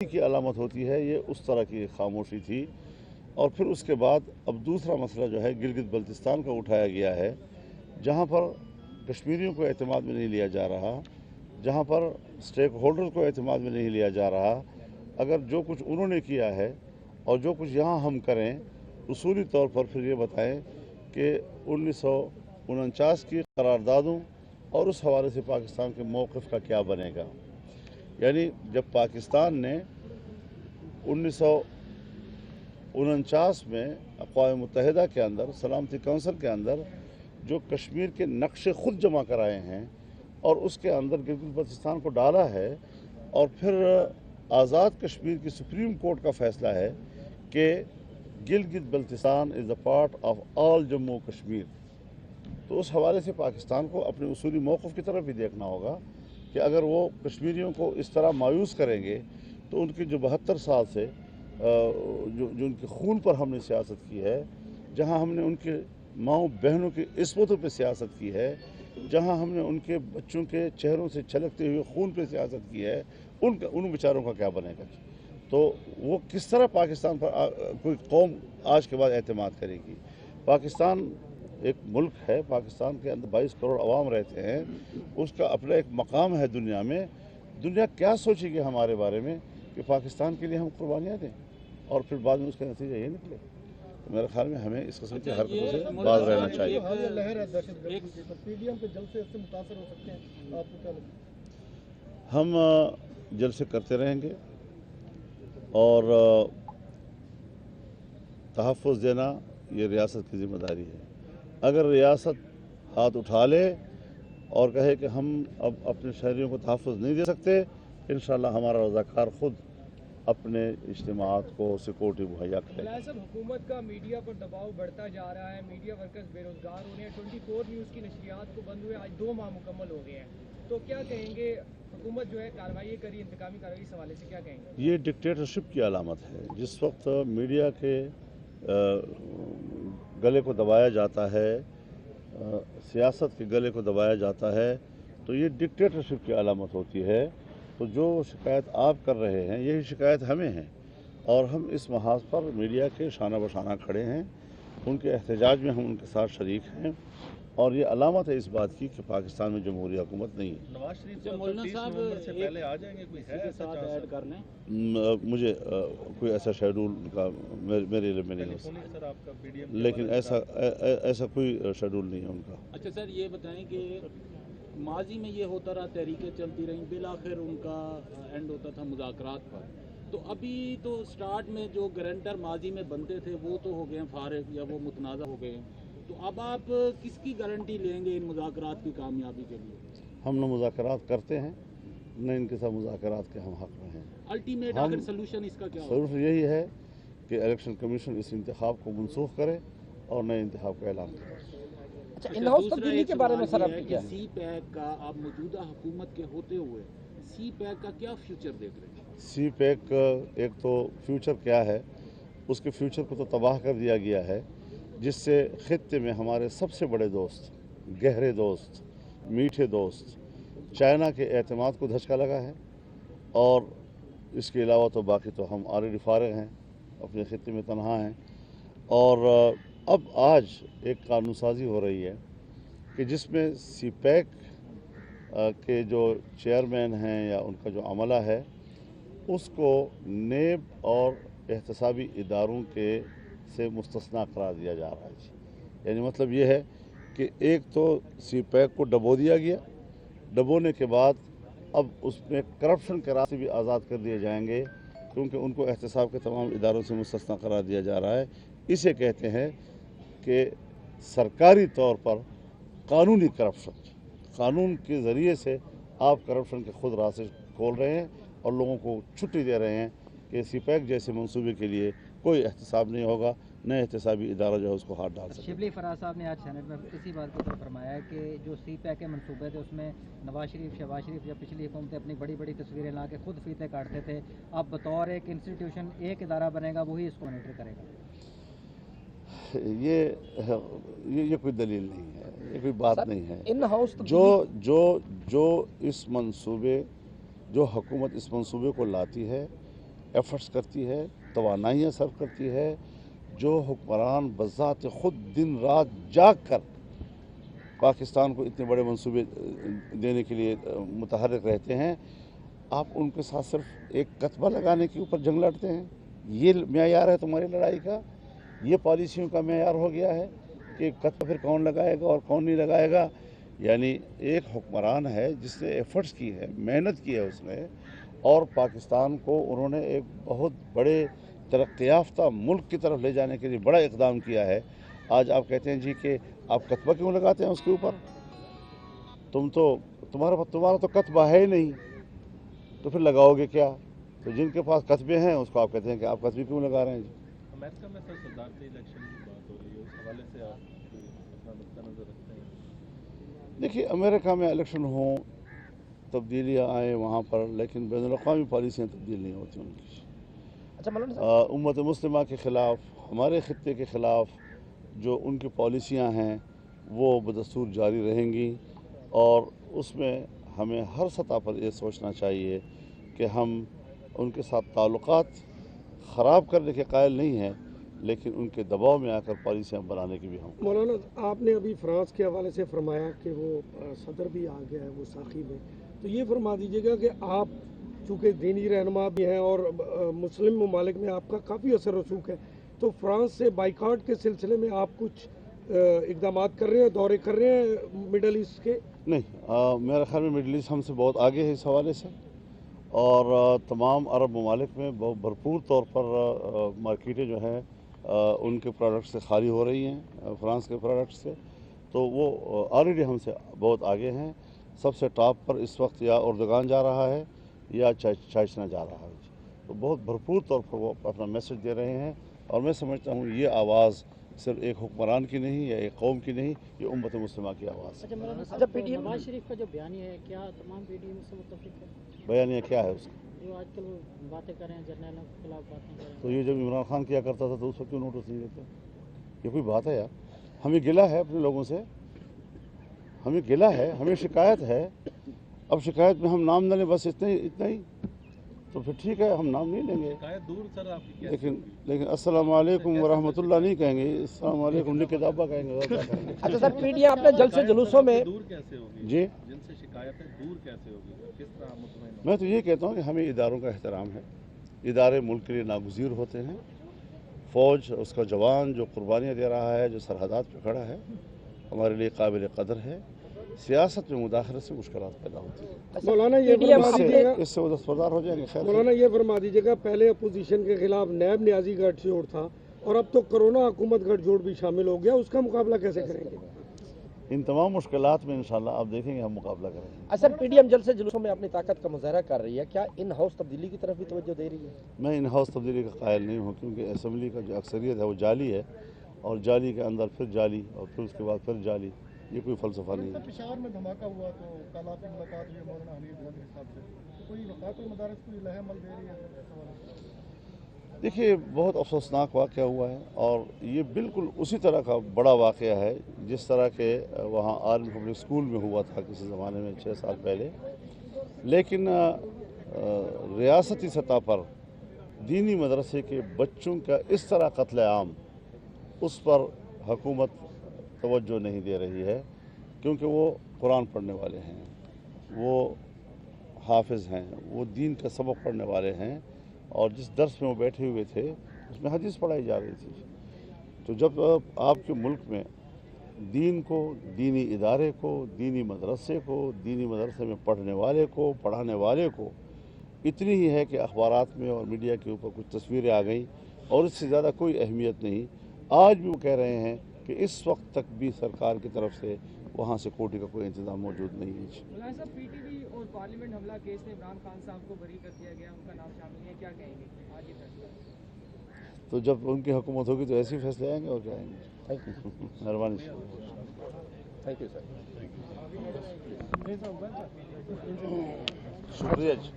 کی علامت ہوتی ہے، یہ اس طرح کی خاموشی تھی۔ اور پھر اس کے بعد اب دوسرا مسئلہ جو ہے گلگت بلتستان کا اٹھایا گیا ہے، جہاں پر کشمیریوں کو اعتماد میں نہیں لیا جا رہا، جہاں پر اسٹیک ہولڈر کو اعتماد میں نہیں لیا جا رہا۔ اگر جو کچھ انہوں نے کیا ہے اور جو کچھ یہاں ہم کریں، اصولی طور پر پھر یہ بتائیں کہ 1949 کی قراردادوں اور اس حوالے سے پاکستان کے موقف کا کیا بنے گا۔ یعنی جب پاکستان نے 1949 میں اقوام متحدہ کے اندر سلامتی کونسل کے اندر جو کشمیر کے نقشے خود جمع کرائے ہیں اور اس کے اندر گلگت بلتستان کو ڈالا ہے، اور پھر آزاد کشمیر کی سپریم کورٹ کا فیصلہ ہے کہ Gilgit Baltistan is a part of all Jammu Kashmir, تو اس حوالے سے پاکستان کو اپنے اصولی موقف کی طرف بھی دیکھنا ہوگا کہ اگر وہ کشمیریوں کو اس طرح مایوس کریں گے تو ان کی جو 72 سال سے جو ان کے خون پر ہم نے سیاست کی ہے، جہاں ہم نے ان کے ماؤں بہنوں کی عصمتوں پہ سیاست کی ہے، جہاں ہم نے ان کے بچوں کے چہروں سے چھلکتے ہوئے خون پہ سیاست کی ہے، ان بیچاروں کا کیا بنے گا؟ تو وہ کس طرح پاکستان پر کوئی قوم آج کے بعد اعتماد کرے گی؟ پاکستان ایک ملک ہے، پاکستان کے اندر 22 کروڑ عوام رہتے ہیں، اس کا اپنا ایک مقام ہے دنیا میں۔ دنیا کیا سوچے گی ہمارے بارے میں کہ پاکستان کے لیے ہم قربانیاں دیں اور پھر بعد میں اس کا نتیجہ یہ نکلے؟ تو میرے خیال میں ہمیں اس قسم کی حرکتوں سے باز رہنا چاہیے۔ ہم جلسے کرتے رہیں گے اور تحفظ دینا یہ ریاست کی ذمہ داری ہے۔ اگر ریاست ہاتھ اٹھا لے اور کہے کہ ہم اب اپنے شہریوں کو تحفظ نہیں دے سکتے، انشاءاللہ ہمارا رضاکار خود اپنے اجتماعات کو سیکورٹی مہیا کرے۔ صاحب حکومت کا میڈیا پر دباؤ بڑھتا جا رہا ہے، میڈیا ورکرز بے روزگار ہو رہے ہیں، 24 نیوز کی نشریات کو بند ہوئے آج 2 ماہ مکمل ہو گئے ہیں، تو کیا کہیں گے؟ حکومت جو ہے کارروائی کری، انتقامی کارروائی اس حوالے سے کیا کہیں گے؟ یہ ڈکٹیٹرشپ کی علامت ہے۔ جس وقت میڈیا کے گلے کو دبایا جاتا ہے، سیاست کے گلے کو دبایا جاتا ہے، تو یہ ڈکٹیٹرشپ کی علامت ہوتی ہے۔ تو جو شکایت آپ کر رہے ہیں یہی شکایت ہمیں ہے، اور ہم اس محاذ پر میڈیا کے شانہ بشانہ کھڑے ہیں، ان کے احتجاج میں ہم ان کے ساتھ شریک ہیں، اور یہ علامت ہے اس بات کی کہ پاکستان میں جمہوری حکومت نہیں ہے۔ نواز شریف مولانا صاحب سے پہلے آ جائیں گے، کوئی ہے ایسا ایڈ کرنے؟ مجھے کوئی ایسا شیڈول کا میرے علم میں نہیں ہو سکتا، لیکن ایسا کوئی شیڈول نہیں ہے ان کا۔ اچھا سر، یہ بتائیں کہ ماضی میں یہ ہوتا رہا، تحریکیں چلتی رہیں، بالآخر ان کا اینڈ ہوتا تھا مذاکرات پر، تو ابھی تو سٹارٹ میں جو گارنٹر ماضی میں بنتے تھے وہ تو ہو گئے ہیں فارغ یا وہ متنازع ہو گئے ہیں، تو اب آپ کس کی گارنٹی لیں گے ان مذاکرات کی کامیابی کے لیے؟ ہم نہ مذاکرات کرتے ہیں، نہ ان کے ساتھ مذاکرات کے ہم حق میں ہیں۔ الٹیمیٹ آخر سلوشن اس کا کیا ہوگا؟ سلوشن یہی ہے کہ الیکشن کمیشن اس انتخاب کو منسوخ کرے اور نئے انتخاب کا اعلان کرے۔ اچھا، ان ہاؤس تبدیلی کے بارے میں سر آپ کیا سی پیک کا آپ موجودہ حکومت کے ہوتے ہوئے سی پیک کا کیا فیوچر دیکھ رہے ہیں؟ سی پیک ایک تو فیوچر کیا ہے، اس کے فیوچر کو تو تباہ کر دیا گیا ہے، جس سے خطے میں ہمارے سب سے بڑے دوست، گہرے دوست، میٹھے دوست چائنا کے اعتماد کو دھچکا لگا ہے، اور اس کے علاوہ تو باقی تو ہم آلریڈی فارغ ہیں، اپنے خطے میں تنہا ہیں، اور اب آج ایک قانون سازی ہو رہی ہے کہ جس میں سی پیک کے جو چیئرمین ہیں یا ان کا جو عملہ ہے اس کو نیب اور احتسابی اداروں کے سے مستثنیٰ قرار دیا جا رہا ہے۔ یعنی مطلب یہ ہے کہ ایک تو سی پیک کو ڈبو دیا گیا، ڈبونے کے بعد اب اس میں کرپشن کے راستے بھی آزاد کر دیے جائیں گے، کیونکہ ان کو احتساب کے تمام اداروں سے مستثنیٰ قرار دیا جا رہا ہے۔ اسے کہتے ہیں کہ سرکاری طور پر قانونی کرپشن، قانون کے ذریعے سے آپ کرپشن کے خود راستے کھول رہے ہیں اور لوگوں کو چھٹی دے رہے ہیں کہ سی پیک جیسے منصوبے کے لیے کوئی احتساب نہیں ہوگا، نئے احتسابی ادارہ جو ہے اس کو ہاتھ ڈال سکے۔ شبلی فراز صاحب نے آج سینٹ میں اسی بات کو فرمایا ہے کہ جو سی پیک کے منصوبے تھے اس میں نواز شریف، شہباز شریف یا پچھلی حکومتیں اپنی بڑی بڑی تصویریں لا کے خود فیتے کاٹتے تھے، اب بطور ایک انسٹیٹیوشن ایک ادارہ بنے گا، وہی اس کو مانیٹر کرے گا۔ یہ کوئی دلیل نہیں ہے، یہ کوئی بات نہیں ہے۔ ان ہاؤس جو اس منصوبے جو حکومت اس منصوبے کو لاتی ہے ایفرٹس کرتی ہے، توانائیاں صرف کرتی ہے. جو حکمران بذات خود دن رات جاگ کر پاکستان کو اتنے بڑے منصوبے دینے کے لیے متحرک رہتے ہیں، آپ ان کے ساتھ صرف ایک کتبہ لگانے کے اوپر جنگ لڑتے ہیں. یہ معیار ہے تمہاری لڑائی کا، یہ پالیسیوں کا معیار ہو گیا ہے کہ کتبہ پھر کون لگائے گا اور کون نہیں لگائے گا. یعنی ایک حکمران ہے جس نے ایفرٹس کی ہے، محنت کی ہے اس نے، اور پاکستان کو انہوں نے ایک بہت بڑے ترقی یافتہ ملک کی طرف لے جانے کے لیے بڑا اقدام کیا ہے. آج آپ کہتے ہیں جی کہ آپ کتبہ کیوں لگاتے ہیں اس کے اوپر؟ تمہارا تو کتبہ ہے ہی نہیں، تو پھر لگاؤ گے کیا؟ تو جن کے پاس کتبے ہیں اس کو آپ کہتے ہیں کہ آپ کتبے کیوں لگا رہے ہیں جی؟ امریکہ میں سر صدارتی الیکشن کی بات ہو رہی ہے، اس حوالے سے آپ اپنا نقطہ نظر رکھتے ہیں؟ دیکھیے، امریکہ میں الیکشن ہوں، تبدیلیاں آئیں وہاں پر، لیکن بین الاقوامی پالیسیاں تبدیل نہیں ہوتی ان کی. اچھا مولانا صاحب، امت مسلمہ کے خلاف، ہمارے خطے کے خلاف جو ان کی پالیسیاں ہیں وہ بدستور جاری رہیں گی، اور اس میں ہمیں ہر سطح پر یہ سوچنا چاہیے کہ ہم ان کے ساتھ تعلقات خراب کرنے کے قائل نہیں ہیں، لیکن ان کے دباؤ میں آ کر پالیسیاں بنانے کی بھی ہم. مولانا آپ نے ابھی فرانس کے حوالے سے فرمایا کہ وہ صدر بھی آ گیا ہے وہ ساقی میں، تو یہ فرما دیجیے گا کہ آپ چونکہ دینی رہنما بھی ہیں اور مسلم ممالک میں آپ کا کافی اثر رسوخ ہے، تو فرانس سے بائیکاٹ کے سلسلے میں آپ کچھ اقدامات کر رہے ہیں، دورے کر رہے ہیں مڈل ایسٹ کے؟ نہیں، میرا خیال میں مڈل ایسٹ ہم سے بہت آگے ہے اس حوالے سے، اور تمام عرب ممالک میں بہت بھرپور طور پر مارکیٹیں جو ہیں ان کے پروڈکٹ سے خالی ہو رہی ہیں، فرانس کے پروڈکٹ سے. تو وہ آلریڈی ہم سے بہت آگے ہیں. سب سے ٹاپ پر اس وقت یا اردگان جا رہا ہے یا چائچنا جا رہا ہے. تو بہت بھرپور طور پر وہ اپنا میسج دے رہے ہیں، اور میں سمجھتا ہوں یہ آواز صرف ایک حکمران کی نہیں یا ایک قوم کی نہیں، یہ امت مسلمہ کی آواز ہے. نواز شریف کا جو بیانیہ ہے، کیا تمام پی ڈی ایم سے متفق ہے؟ بیانیہ کیا ہے اس کا؟ جو آج کل وہ باتیں کر رہے ہیں، جرنیلوں کے خلاف باتیں کر رہے ہیں. تو یہ جب عمران خان کیا کرتا تھا تو اس وقت کیوں نوٹس نہیں دیتے؟ یہ کوئی بات ہے یار؟ ہمیں گلہ ہے اپنے لوگوں سے، ہمیں گلہ ہے، ہمیں شکایت ہے. اب شکایت میں ہم نام نہ لیں، بس اتنا ہی تو پھر ٹھیک ہے، ہم نام نہیں لیں گے. شکایت دور سر آپ کی کیسے ہوگی؟ لیکن السلام علیکم ورحمۃ اللہ نہیں کہیں گے، السلام علیکم لکھ کے دابا کہیں گے، اور کیا کہیں گے؟ اچھا سر، پی ڈی ایم اپنے جلسے جلوسوں میں دور کیسے ہوگی؟ جی، جن سے شکایت ہے دور کیسے ہوگی؟ کس طرح مطمئن ہو؟ میں تو یہ کہتا ہوں کہ ہمیں اداروں کا احترام ہے. ادارے ملک کے لیے ناگزیر ہوتے ہیں. فوج، اس کا جوان جو قربانیاں دے رہا ہے، جو سرحدات پہ کھڑا ہے، ہمارے لیے قابل قدر ہے. سیاست میں مداخلت سے مشکلات پیدا ہوتی ہیں، مولانا یہ فرما دیجیے گا، اس سے وہ دستبردار ہو جائیں گے. خیر، مولانا یہ فرما دیجیے گا، پہلے اپوزیشن کے خلاف نیب نیازی گٹھ جوڑ تھا، اور اب تو کرونا حکومت گٹھ جوڑ بھی شامل ہو گیا، اس کا مقابلہ کیسے کریں گے؟ ان تمام مشکلات میں انشاءاللہ آپ دیکھیں گے ہم مقابلہ کریں گے. اصل پی ڈی ایم جلسے جلوسوں میں اپنی طاقت کا مظاہرہ کر رہی ہے، کیا ان ہاؤس تبدیلی کی طرف بھی توجہ دے رہی ہے؟ میں ان ہاؤس تبدیلی کا قائل نہیں ہوں، کیونکہ اسمبلی کا جو اکثریت ہے وہ جعلی ہے، اور جعلی کے اندر پھر جعلی، اور پھر اس کے بعد پھر جعلی. یہ کوئی فلسفہ نہیں ہے. پشاور میں دھماکہ ہوا تو کل آپ کی ملاقات ہوئی مولانا حمید گنج صاحب سے، کوئی وفاقی مدارس کوئی لہر عمل دے رہی ہے؟ دیکھیے، بہت افسوسناک واقعہ ہوا ہے، اور یہ بالکل اسی طرح کا بڑا واقعہ ہے جس طرح کے وہاں آرمی پبلک اسکول میں ہوا تھا کسی زمانے میں 6 سال پہلے. لیکن ریاستی سطح پر دینی مدرسے کے بچوں کا اس طرح قتل عام، اس پر حکومت توجہ نہیں دے رہی ہے، کیونکہ وہ قرآن پڑھنے والے ہیں، وہ حافظ ہیں، وہ دین کا سبق پڑھنے والے ہیں، اور جس درس میں وہ بیٹھے ہوئے تھے اس میں حدیث پڑھائی جا رہی تھی. تو جب آپ کے ملک میں دین کو، دینی ادارے کو، دینی مدرسے کو، دینی مدرسے میں پڑھنے والے کو، پڑھانے والے کو اتنی ہی ہے کہ اخبارات میں اور میڈیا کے اوپر کچھ تصویریں آ گئیں، اور اس سے زیادہ کوئی اہمیت نہیں. آج بھی وہ کہہ رہے ہیں کہ اس وقت تک بھی سرکار کی طرف سے وہاں سیکورٹی کا کوئی انتظام موجود نہیں ہے. مولانا صاحب، پی ٹی وی اور پارلیمنٹ حملہ کیس میں عمران خان صاحب کو بری کر دیا گیا، ان کا نام شامل نہیں ہے، کیا کہیں گے آج یہ فیصلہ؟ تو جب ان کی حکومت ہوگی تو ایسے ہی فیصلے آئیں گے، اور کیا آئیں گے. مہربانی. Thank you sir. شکریہ جی.